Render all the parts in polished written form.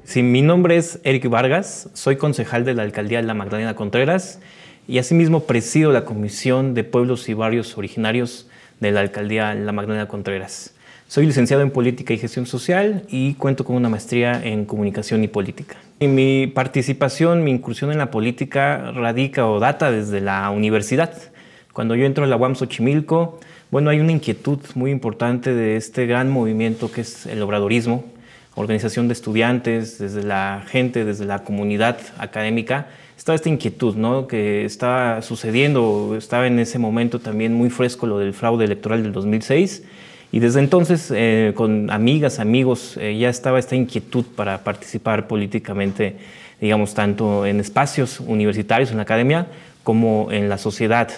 Sí, mi nombre es Eric Vargas, soy concejal de la Alcaldía de La Magdalena Contreras y asimismo presido la Comisión de Pueblos y Barrios Originarios de la Alcaldía de La Magdalena Contreras. Soy licenciado en Política y Gestión Social y cuento con una maestría en Comunicación y Política. Y mi participación, mi incursión en la política radica o data desde la universidad. Cuando yo entro a la UAM Xochimilco, bueno, hay una inquietud muy importante de este gran movimiento que es el obradorismo, organización de estudiantes, desde la gente, desde la comunidad académica. Estaba esta inquietud, ¿no?, que estaba sucediendo, estaba en ese momento también muy fresco lo del fraude electoral del 2006, y desde entonces con amigas, amigos, ya estaba esta inquietud para participar políticamente, digamos, tanto en espacios universitarios, en la academia, como en la sociedad.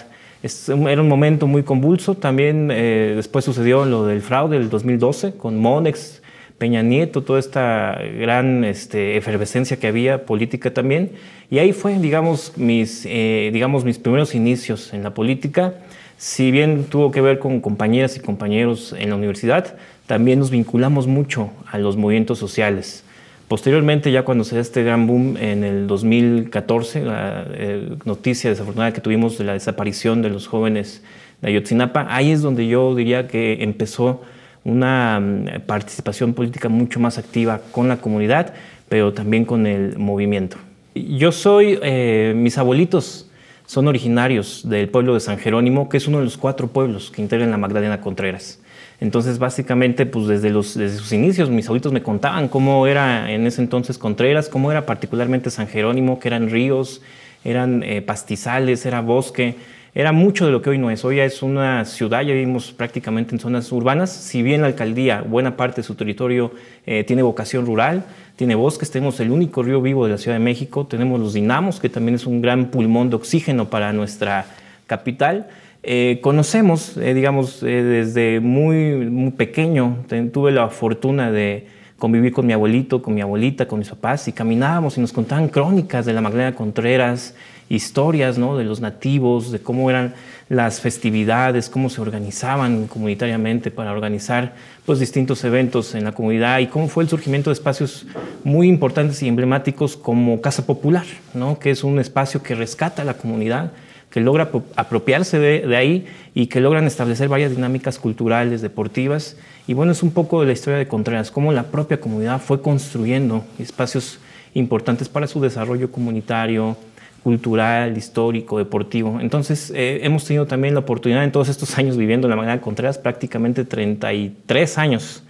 Era un momento muy convulso. También después sucedió lo del fraude del 2012 con Monex, Peña Nieto, toda esta gran efervescencia que había política también. Y ahí fue, digamos, mis primeros inicios en la política. Si bien tuvo que ver con compañeras y compañeros en la universidad, también nos vinculamos mucho a los movimientos sociales. Posteriormente, ya cuando se da este gran boom en el 2014, la noticia desafortunada que tuvimos de la desaparición de los jóvenes de Ayotzinapa, ahí es donde yo diría que empezó una participación política mucho más activa con la comunidad, pero también con el movimiento. Mis abuelitos son originarios del pueblo de San Jerónimo, que es uno de los 4 pueblos que integran la Magdalena Contreras. Entonces, básicamente, pues desde sus inicios, mis abuelitos me contaban cómo era en ese entonces Contreras, cómo era particularmente San Jerónimo, que eran ríos, eran pastizales, era bosque. Era mucho de lo que hoy no es. Hoy ya es una ciudad, ya vivimos prácticamente en zonas urbanas. Si bien la alcaldía, buena parte de su territorio tiene vocación rural, tiene bosques, tenemos el único río vivo de la Ciudad de México, tenemos los dinamos, que también es un gran pulmón de oxígeno para nuestra capital. Conocemos, desde muy pequeño, tuve la fortuna de convivir con mi abuelito, con mi abuelita, con mis papás, y caminábamos y nos contaban crónicas de la Magdalena Contreras, historias, ¿no?, de los nativos, de cómo eran las festividades, cómo se organizaban comunitariamente para organizar pues, distintos eventos en la comunidad, y cómo fue el surgimiento de espacios muy importantes y emblemáticos como Casa Popular, ¿no?, que es un espacio que rescata a la comunidad, que logra apropiarse de ahí y que logran establecer varias dinámicas culturales, deportivas. Y bueno, es un poco de la historia de Contreras, cómo la propia comunidad fue construyendo espacios importantes para su desarrollo comunitario, cultural, histórico, deportivo. Entonces, hemos tenido también la oportunidad en todos estos años viviendo en la Magdalena Contreras, prácticamente 33 años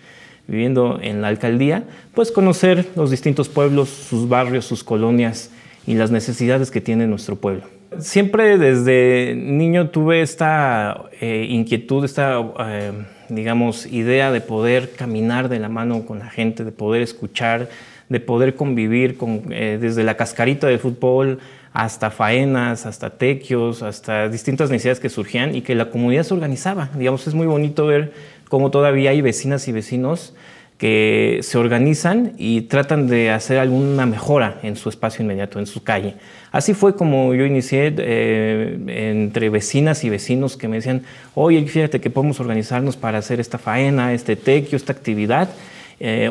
viviendo en la alcaldía, pues conocer los distintos pueblos, sus barrios, sus colonias y las necesidades que tiene nuestro pueblo. Siempre desde niño tuve esta inquietud, esta idea de poder caminar de la mano con la gente, de poder escuchar, de poder convivir desde la cascarita de fútbol hasta faenas, hasta tequios, hasta distintas necesidades que surgían y que la comunidad se organizaba. Es muy bonito ver cómo todavía hay vecinas y vecinos que se organizan y tratan de hacer alguna mejora en su espacio inmediato, en su calle. Así fue como yo inicié entre vecinas y vecinos que me decían, oye, fíjate que podemos organizarnos para hacer esta faena, este tequio, esta actividad,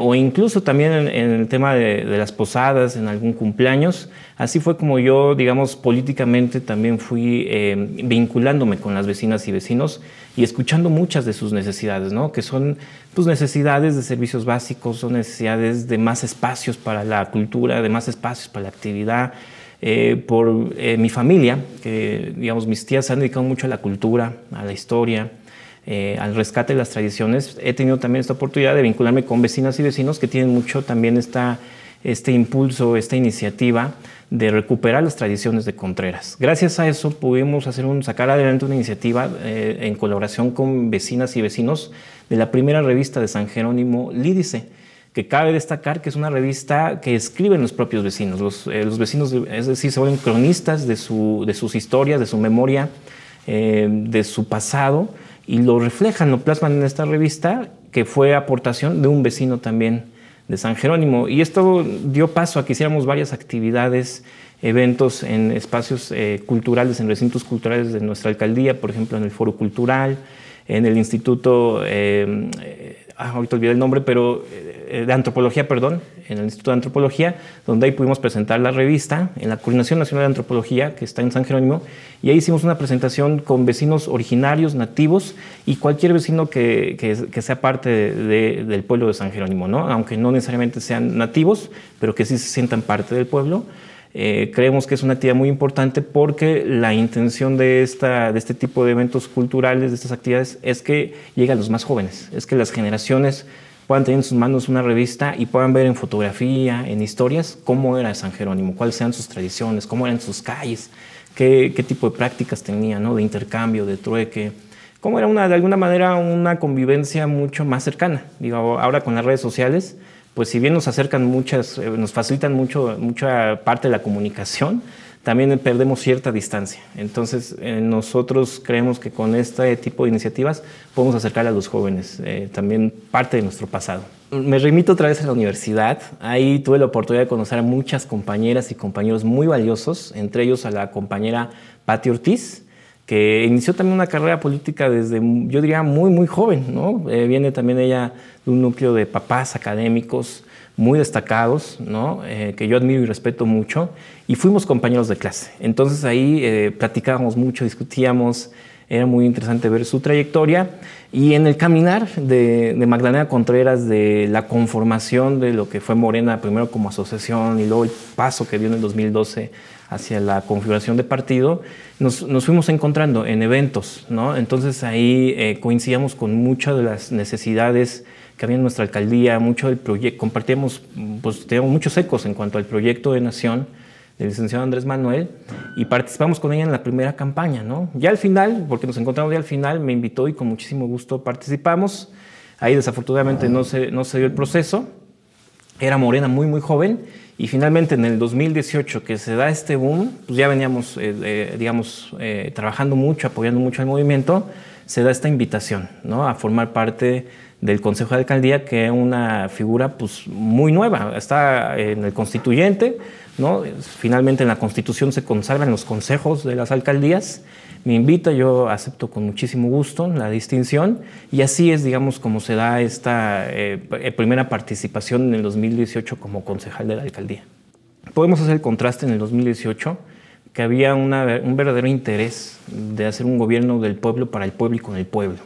o incluso también en el tema de las posadas, en algún cumpleaños. Así fue como yo, políticamente también fui vinculándome con las vecinas y vecinos y escuchando muchas de sus necesidades, ¿no?, que son pues, necesidades de servicios básicos, son necesidades de más espacios para la cultura, de más espacios para la actividad. Por mi familia, que mis tías se han dedicado mucho a la cultura, a la historia, al rescate de las tradiciones. He tenido también esta oportunidad de vincularme con vecinas y vecinos que tienen mucho también este impulso, esta iniciativa de recuperar las tradiciones de Contreras. Gracias a eso pudimos sacar adelante una iniciativa en colaboración con vecinas y vecinos de la primera revista de San Jerónimo, Lídice, que cabe destacar que es una revista que escriben los propios vecinos. Los vecinos, es decir, se vuelven cronistas de sus historias, de su memoria, de su pasado, y lo reflejan, lo plasman en esta revista, que fue aportación de un vecino también de San Jerónimo. Y esto dio paso a que hiciéramos varias actividades, eventos en espacios culturales, en recintos culturales de nuestra alcaldía, por ejemplo, en el Foro Cultural, en el Instituto, ahorita olvidé el nombre, pero de Antropología, perdón, en el Instituto de Antropología, donde ahí pudimos presentar la revista en la Coordinación Nacional de Antropología, que está en San Jerónimo, y ahí hicimos una presentación con vecinos originarios, nativos, y cualquier vecino que sea parte del pueblo de San Jerónimo, ¿no? Aunque no necesariamente sean nativos, pero que sí se sientan parte del pueblo. Creemos que es una actividad muy importante porque la intención de este tipo de eventos culturales, de estas actividades, es que lleguen a los más jóvenes, es que las generaciones puedan tener en sus manos una revista y puedan ver en fotografía, en historias, cómo era San Jerónimo, cuáles eran sus tradiciones, cómo eran sus calles, qué tipo de prácticas tenía, ¿no? De intercambio, de trueque, cómo era de alguna manera una convivencia mucho más cercana. Digo, ahora con las redes sociales, pues si bien nos acercan nos facilitan mucha parte de la comunicación, también perdemos cierta distancia. Entonces, nosotros creemos que con este tipo de iniciativas podemos acercar a los jóvenes, también parte de nuestro pasado. Me remito otra vez a la universidad. Ahí tuve la oportunidad de conocer a muchas compañeras y compañeros muy valiosos, entre ellos a la compañera Patti Ortiz, que inició también una carrera política desde, yo diría, muy, muy joven, ¿no? Viene también ella de un núcleo de papás académicos muy destacados, ¿no? Que yo admiro y respeto mucho, y fuimos compañeros de clase. Entonces ahí platicábamos mucho, discutíamos, era muy interesante ver su trayectoria, y en el caminar de Magdalena Contreras, de la conformación de lo que fue Morena, primero como asociación y luego el paso que dio en el 2012 hacia la configuración de partido, nos fuimos encontrando en eventos, ¿no? Entonces ahí coincidíamos con muchas de las necesidades que había en nuestra alcaldía, mucho del proyecto, compartíamos, pues teníamos muchos ecos en cuanto al proyecto de nación del licenciado Andrés Manuel, y participamos con ella en la primera campaña, ¿no? Ya al final, porque nos encontramos ya al final, me invitó y con muchísimo gusto participamos. Ahí desafortunadamente no se dio el proceso, era Morena muy, muy joven, y finalmente en el 2018 que se da este boom, pues ya veníamos, trabajando mucho, apoyando mucho al movimiento, se da esta invitación, ¿no? A formar parte del Consejo de Alcaldía, que es una figura pues, muy nueva. Está en el constituyente, ¿no? Finalmente en la Constitución se consagran los consejos de las alcaldías. Me invita, yo acepto con muchísimo gusto la distinción, y así es, digamos, como se da esta primera participación en el 2018 como concejal de la alcaldía. Podemos hacer el contraste en el 2018, que había un verdadero interés de hacer un gobierno del pueblo para el pueblo y con el pueblo,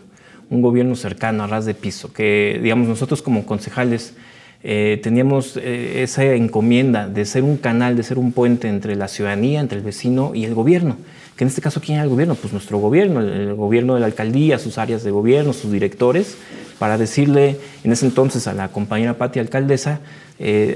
un gobierno cercano, a ras de piso, que, digamos, nosotros como concejales teníamos esa encomienda de ser un canal, de ser un puente entre la ciudadanía, entre el vecino y el gobierno. Que en este caso, ¿quién era el gobierno? Pues nuestro gobierno, el gobierno de la alcaldía, sus áreas de gobierno, sus directores, para decirle en ese entonces a la compañera Patti, alcaldesa,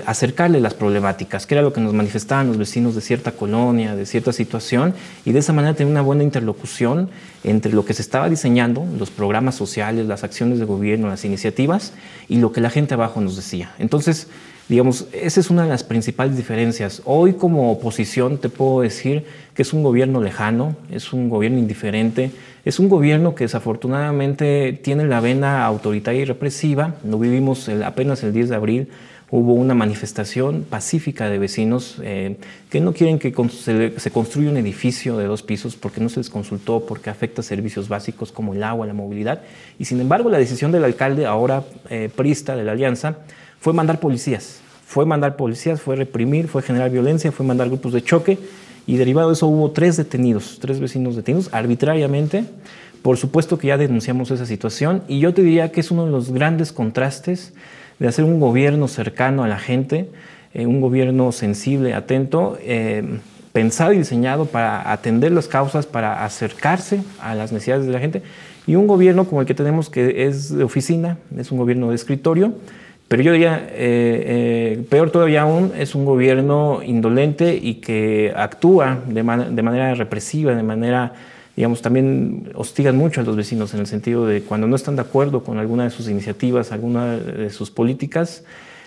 acercarle las problemáticas, que era lo que nos manifestaban los vecinos de cierta colonia, de cierta situación, y de esa manera tener una buena interlocución entre lo que se estaba diseñando, los programas sociales, las acciones de gobierno, las iniciativas, y lo que la gente abajo nos decía. Entonces, digamos, esa es una de las principales diferencias. Hoy como oposición te puedo decir que es un gobierno lejano, es un gobierno indiferente, es un gobierno que desafortunadamente tiene la vena autoritaria y represiva. Lo vivimos apenas el 10 de abril, hubo una manifestación pacífica de vecinos que no quieren que se construya un edificio de 2 pisos porque no se les consultó, porque afecta servicios básicos como el agua, la movilidad. Y sin embargo, la decisión del alcalde, ahora priista de la Alianza, fue mandar policías. Fue reprimir, fue generar violencia, fue mandar grupos de choque, y derivado de eso hubo 3 vecinos detenidos arbitrariamente. Por supuesto que ya denunciamos esa situación, y yo te diría que es uno de los grandes contrastes de hacer un gobierno cercano a la gente, un gobierno sensible, atento, pensado y diseñado para atender las causas, para acercarse a las necesidades de la gente, y un gobierno como el que tenemos, que es de oficina, es un gobierno de escritorio. Pero yo diría, peor todavía aún, es un gobierno indolente y que actúa de manera represiva, de manera, digamos, también hostigan mucho a los vecinos en el sentido de cuando no están de acuerdo con alguna de sus iniciativas, alguna de sus políticas,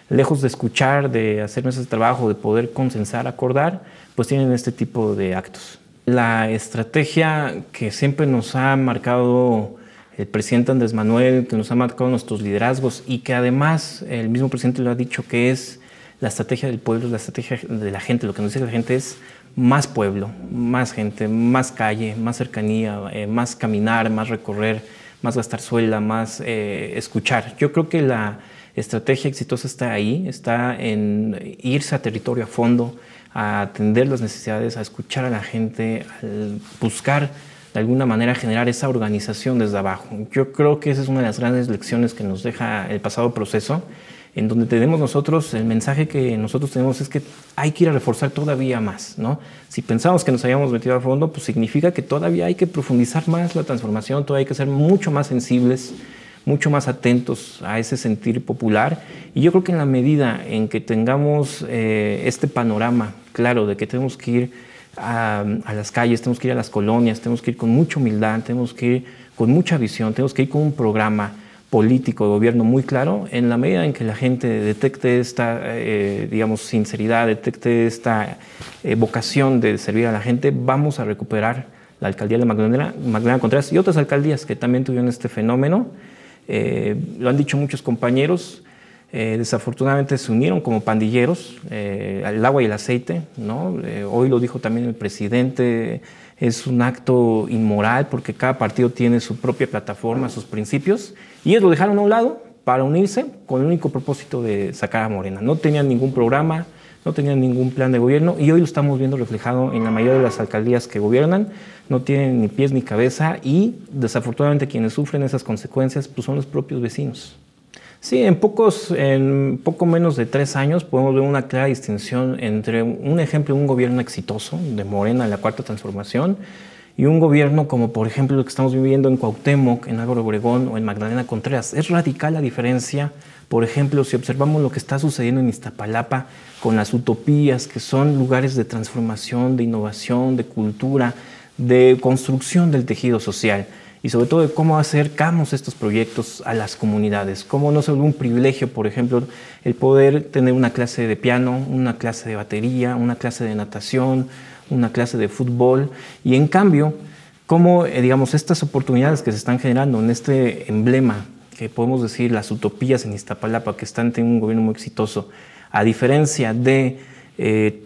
lejos de escuchar, de hacer ese trabajo, de poder consensar, acordar, pues tienen este tipo de actos. La estrategia que siempre nos ha marcado el presidente Andrés Manuel, que nos ha marcado nuestros liderazgos, y que además el mismo presidente lo ha dicho, que es la estrategia del pueblo, la estrategia de la gente. Lo que nos dice la gente es más pueblo, más gente, más calle, más cercanía, más caminar, más recorrer, más gastarzuela, más escuchar. Yo creo que la estrategia exitosa está ahí, está en irse a territorio a fondo, a atender las necesidades, a escuchar a la gente, a buscar de alguna manera generar esa organización desde abajo. Yo creo que esa es una de las grandes lecciones que nos deja el pasado proceso, en donde tenemos nosotros, el mensaje que nosotros tenemos es que hay que ir a reforzar todavía más, ¿no? Si pensamos que nos habíamos metido a fondo, pues significa que todavía hay que profundizar más la transformación, todavía hay que ser mucho más sensibles, mucho más atentos a ese sentir popular. Y yo creo que en la medida en que tengamos este panorama claro de que tenemos que ir a las calles, tenemos que ir a las colonias, tenemos que ir con mucha humildad, tenemos que ir con mucha visión, tenemos que ir con un programa político de gobierno muy claro, en la medida en que la gente detecte esta, digamos, sinceridad, detecte esta vocación de servir a la gente, vamos a recuperar la alcaldía de Magdalena Contreras y otras alcaldías que también tuvieron este fenómeno. Lo han dicho muchos compañeros, desafortunadamente se unieron como pandilleros, al agua y el aceite, ¿no? Hoy lo dijo también el presidente, es un acto inmoral porque cada partido tiene su propia plataforma, sus principios, y ellos lo dejaron a un lado para unirse con el único propósito de sacar a Morena. No tenían ningún programa, no tenían ningún plan de gobierno, y hoy lo estamos viendo reflejado en la mayoría de las alcaldías que gobiernan. No tienen ni pies ni cabeza, y desafortunadamente quienes sufren esas consecuencias pues son los propios vecinos. Sí, en poco menos de 3 años podemos ver una clara distinción entre un ejemplo de un gobierno exitoso de Morena en la Cuarta Transformación y un gobierno como por ejemplo lo que estamos viviendo en Cuauhtémoc, en Álvaro Obregón o en Magdalena Contreras. Es radical la diferencia, por ejemplo, si observamos lo que está sucediendo en Iztapalapa con las utopías, que son lugares de transformación, de innovación, de cultura, de construcción del tejido social. Y sobre todo de cómo acercamos estos proyectos a las comunidades, cómo no se vuelve un privilegio, por ejemplo, el poder tener una clase de piano, una clase de batería, una clase de natación, una clase de fútbol, y en cambio, cómo, digamos, estas oportunidades que se están generando en este emblema, que podemos decir las utopías en Iztapalapa, que están teniendo un gobierno muy exitoso, a diferencia de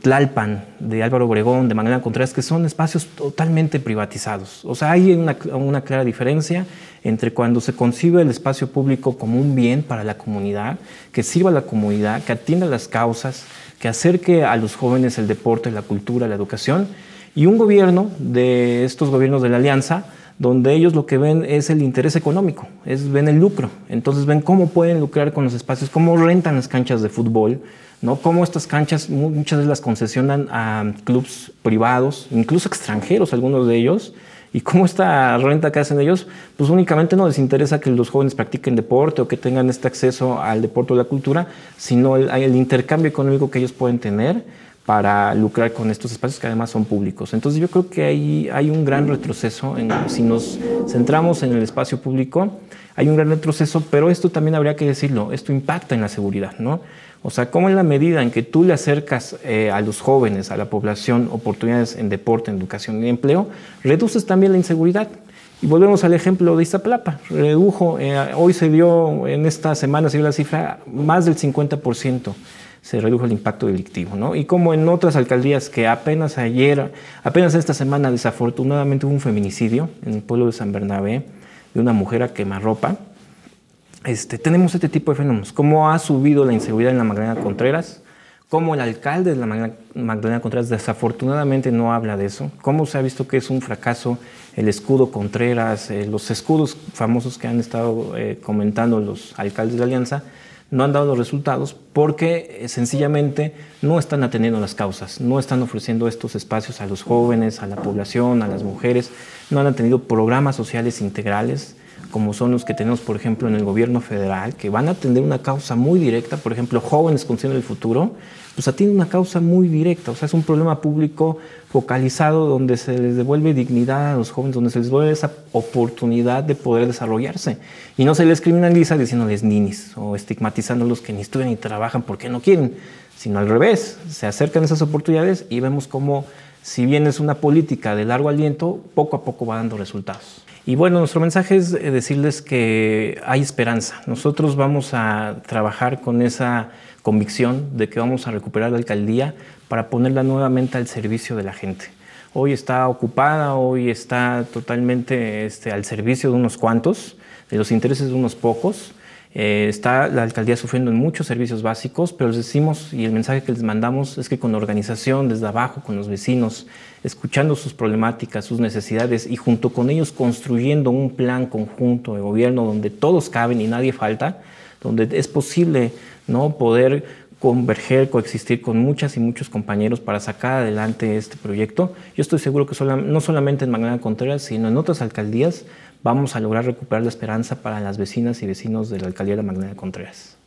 Tlalpan, de Álvaro Obregón, de Magdalena Contreras, que son espacios totalmente privatizados. O sea, hay una clara diferencia entre cuando se concibe el espacio público como un bien para la comunidad, que sirva a la comunidad, que atienda las causas, que acerque a los jóvenes el deporte, la cultura, la educación, y un gobierno de estos gobiernos de la Alianza, donde ellos lo que ven es el interés económico, ven el lucro. Entonces ven cómo pueden lucrar con los espacios, cómo rentan las canchas de fútbol, ¿no? Cómo estas canchas muchas veces las concesionan a clubes privados, incluso extranjeros algunos de ellos, y cómo esta renta que hacen ellos, pues únicamente no les interesa que los jóvenes practiquen deporte o que tengan este acceso al deporte o la cultura, sino el intercambio económico que ellos pueden tener para lucrar con estos espacios que además son públicos. Entonces yo creo que ahí hay un gran retroceso, si nos centramos en el espacio público, hay un gran retroceso, pero esto también habría que decirlo, esto impacta en la seguridad, ¿no? O sea, cómo en la medida en que tú le acercas a los jóvenes, a la población, oportunidades en deporte, en educación y empleo, reduces también la inseguridad. Y volvemos al ejemplo de Iztapalapa. Redujo, hoy se dio, en esta semana se dio la cifra, más del 50% se redujo el impacto delictivo, ¿no? Y como en otras alcaldías que apenas esta semana desafortunadamente hubo un feminicidio en el pueblo de San Bernabé de una mujer a quemarropa, tenemos este tipo de fenómenos. Cómo ha subido la inseguridad en la Magdalena Contreras, cómo el alcalde de la Magdalena Contreras desafortunadamente no habla de eso, cómo se ha visto que es un fracaso el escudo Contreras, los escudos famosos que han estado comentando los alcaldes de la Alianza, no han dado los resultados porque sencillamente no están atendiendo las causas, no están ofreciendo estos espacios a los jóvenes, a la población, a las mujeres, no han atendido programas sociales integrales, como son los que tenemos, por ejemplo, en el gobierno federal, que van a atender una causa muy directa. Por ejemplo, Jóvenes Construyendo el Futuro, pues atiende una causa muy directa. O sea, es un problema público focalizado donde se les devuelve dignidad a los jóvenes, donde se les devuelve esa oportunidad de poder desarrollarse. Y no se les criminaliza diciéndoles ninis o estigmatizándolos que ni estudian ni trabajan porque no quieren, sino al revés. Se acercan esas oportunidades y vemos cómo, si bien es una política de largo aliento, poco a poco va dando resultados. Y bueno, nuestro mensaje es decirles que hay esperanza. Nosotros vamos a trabajar con esa convicción de que vamos a recuperar la alcaldía para ponerla nuevamente al servicio de la gente. Hoy está ocupada, hoy está totalmente al servicio de unos cuantos, de los intereses de unos pocos. Está la alcaldía sufriendo en muchos servicios básicos, pero les decimos, y el mensaje que les mandamos es que con la organización desde abajo, con los vecinos, escuchando sus problemáticas, sus necesidades y junto con ellos construyendo un plan conjunto de gobierno donde todos caben y nadie falta, donde es posible, ¿no?, poder converger, coexistir con muchas y muchos compañeros para sacar adelante este proyecto. Yo estoy seguro que no solamente en Magdalena Contreras, sino en otras alcaldías, vamos a lograr recuperar la esperanza para las vecinas y vecinos de la alcaldía de Magdalena Contreras.